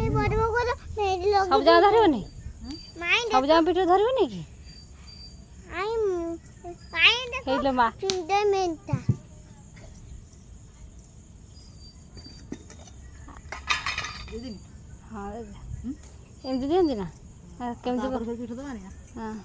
सब जगह धरबनी सब जगह पिठ धरबनी कि हेलो माँ हाँ एमती दिखती ना केमती पिठ दबानी हाँ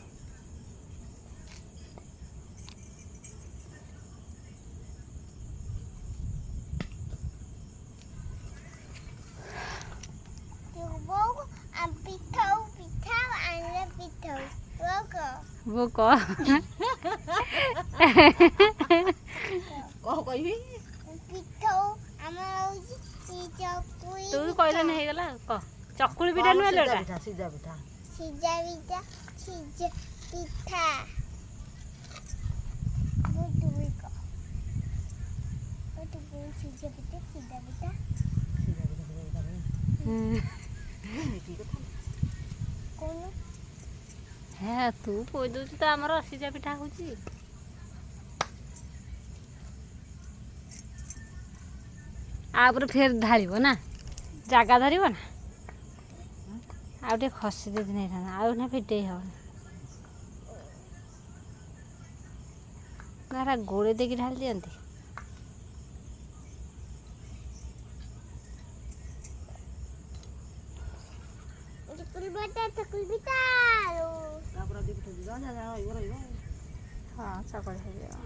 वो कह तू कहले नहीं गला कह चकुली पिठा नुआ लोटा सीधा पिठा सीधा पिठा सीधा पिठा वो दूर का वो तो बोल सीधा पिठा सीधा पिठा कौन है तू कह दो तो आमर सीधा पिठा हो फिर ढाल ना जगह धर ना आउटे खसी दे नहीं था आउ ना फिटे हम ना गोड़े देकी ढाल दियंती हाँ चकड़ी हो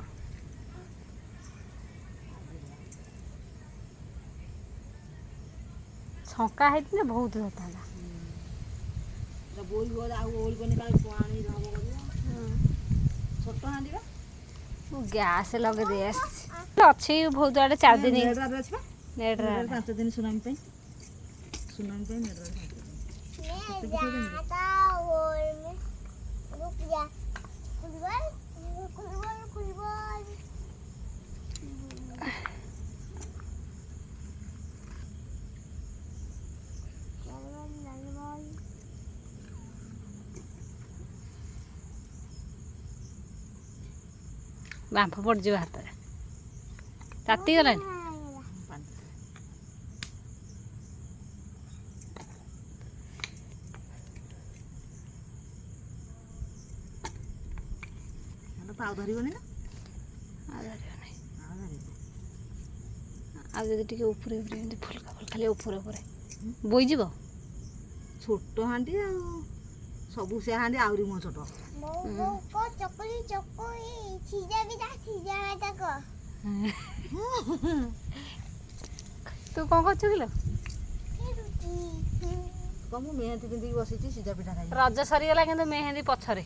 छका है बहुत होता है गैस लगे दे अच्छी बहुत आड़े 4 दिन नेट 5 दिन सुनामी बांफ पड़ जाए हाथ में ताती गला आदि टे ऊपर फुलका खाली ऊपर बोईज छोट हाँ सब से हाँ आहरी मो छोट चकुली चकुली सीधा पिठा सीधा पिठा को तू कौन कर कम मेहंदी पिंधि बसी सीधा पिठा खाई रज सरीगला कि मेहंदी पछरे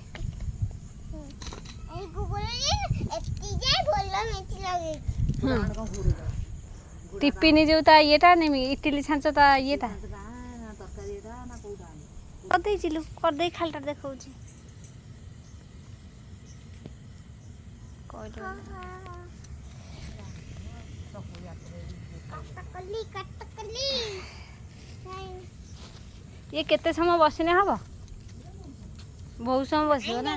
टिफिन जो ये इडली छांच ये करदे खालटा देखा ये केते समय बसने हम बहुत समय बस ना